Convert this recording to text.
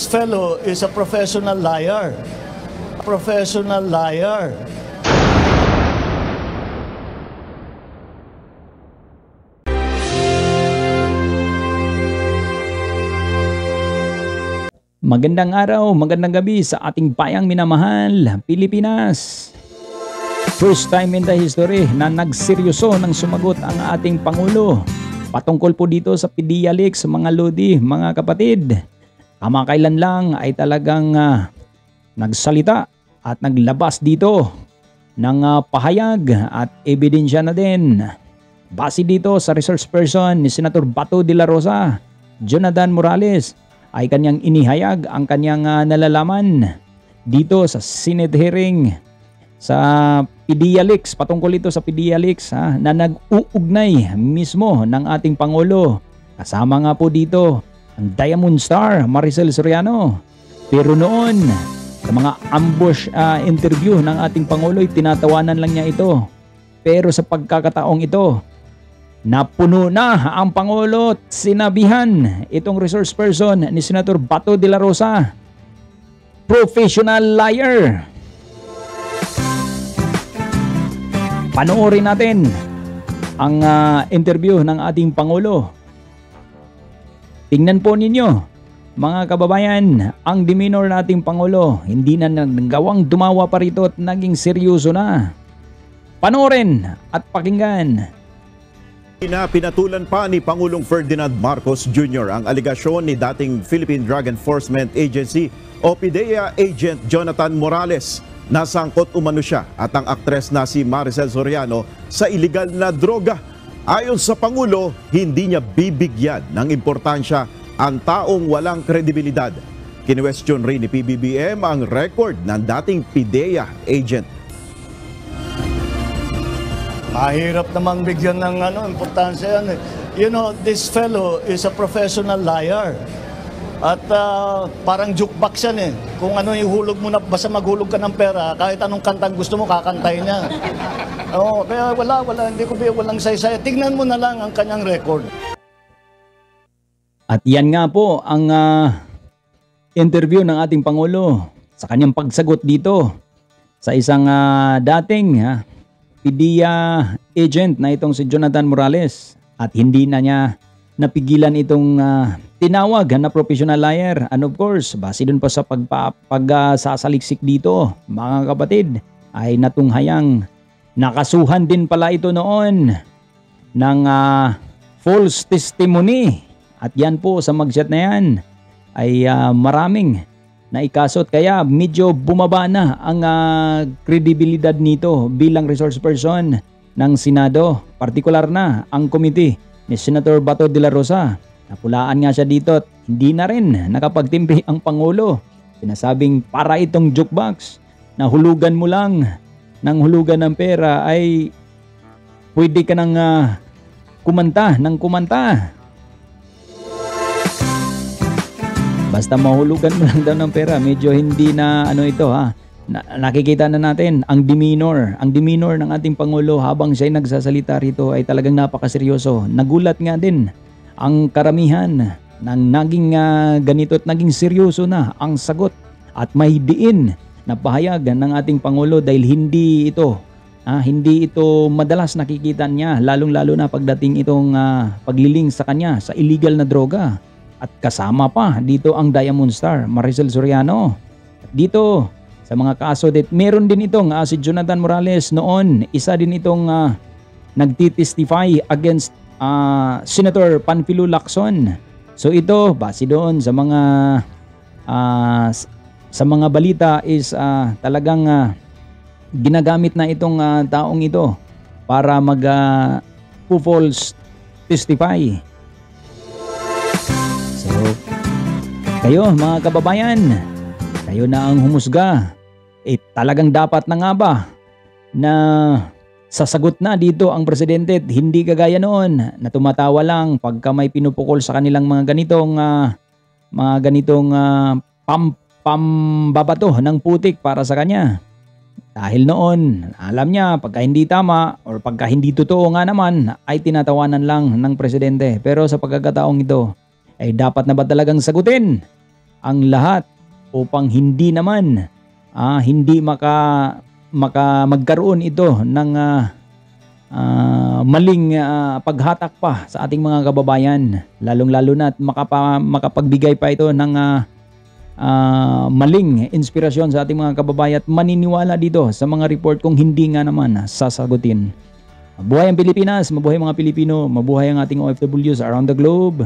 fellow is a professional liar. Professional liar. Magandang araw, magandang gabi sa ating bayang minamahal, Pilipinas. First time in the history na nagseryoso ng sumagot ang ating Pangulo patungkol po dito sa PDEA leaks, mga lodi, mga kapatid. Kamakailan lang ay talagang nagsalita at naglabas dito ng pahayag at ebidensya na din. Base dito sa resource person ni Senator Bato de la Rosa, Jonathan Morales, ay kanyang inihayag ang kanyang nalalaman dito sa Senate hearing sa PDEA leaks, patungkol ito sa PDEA leaks na nag-uugnay mismo ng ating Pangulo. Kasama nga po dito ang Diamond Star, Maricel Soriano. Pero noon, sa mga ambush interview ng ating Pangulo, tinatawanan lang niya ito. Pero sa pagkakataong ito, napuno na ang Pangulo at sinabihan itong resource person ni Senator Bato de la Rosa, professional liar. Panoorin natin ang interview ng ating Pangulo. Tingnan po ninyo, mga kababayan, ang demeanor nating Pangulo. Hindi na nagawang dumawa pa rito at naging seryoso na. Panoorin at pakinggan. Pinatulan pa ni Pangulong Ferdinand Marcos Jr. ang aligasyon ni dating Philippine Drug Enforcement Agency o PDEA agent Jonathan Morales na sangkot umano siya at ang aktres na si Maricel Soriano sa iligal na droga. Ayon sa Pangulo, hindi niya bibigyan ng importansya ang taong walang kredibilidad. Kinwestiyon rin ni PBBM ang record ng dating PDEA agent. Mahirap naman bigyan ng importansya yan. You know, this fellow is a professional liar. At parang jukebox yan eh. Kung ano ihulog mo na, basta maghulog ka ng pera, kahit anong kantang gusto mo, kakantay niya. Kaya walang saysay. Tignan mo na lang ang kanyang record. At yan nga po ang interview ng ating Pangulo sa kanyang pagsagot dito sa isang dating PDEA agent na itong si Jonathan Morales, at hindi na niya napigilan itong tinawag na professional liar. And of course, base dun pa sa pagsasaliksik dito, mga kapatid, ay natunghayang nakasuhan din pala ito noon ng false testimony. At yan po sa mugshot na yan ay maraming naikasot, kaya medyo bumaba na ang kredibilidad nito bilang resource person ng Senado, partikular na ang committee ni Senator Bato de la Rosa. Napulaan nga siya dito at hindi na rin nakapagtimpi ang Pangulo. Sinasabing para itong jukebox na hulugan mo lang ng hulugan ng pera ay pwede ka nang kumanta ng kumanta. Basta mahulugan mo lang daw ng pera, medyo hindi na ito nakikita na natin ang demeanor ng ating Pangulo habang siya ay nagsasalita rito ay talagang napakaseryoso. Nagulat nga din ang karamihan ng naging ganito at naging seryoso na ang sagot at may diin na pahayag ng ating Pangulo dahil hindi ito madalas nakikita niya, lalong-lalo na pagdating itong pagliling sa kanya sa illegal na droga. At kasama pa dito ang Diamond Star, Maricel Soriano. At dito sa mga kaso, meron din itong si Jonathan Morales noon, isa din itong nagtitestify against Senator Panfilo Lacson. So ito, base doon sa mga balita is talagang ginagamit na itong taong ito para false testify. So, kayo mga kababayan, kayo na ang humusga. Talagang dapat na nga ba na sasagot na dito ang presidente, hindi kagaya noon na tumatawa lang pagka may pinupukol sa kanilang mga ganitong pambabato ng putik para sa kanya. Dahil noon, alam niya pagka hindi tama or pagka hindi totoo nga naman ay tinatawanan lang ng presidente. Pero sa pagkakataong ito, ay dapat na ba talagang sagutin ang lahat upang hindi naman hindi magkaroon ito ng maling paghatak pa sa ating mga kababayan, lalong-lalo na at makapagbigay pa ito ng maling inspirasyon sa ating mga kababayan at maniniwala dito sa mga report kung hindi nga naman sasagutin. Mabuhay ang Pilipinas, mabuhay mga Pilipino, mabuhay ang ating OFWs around the globe.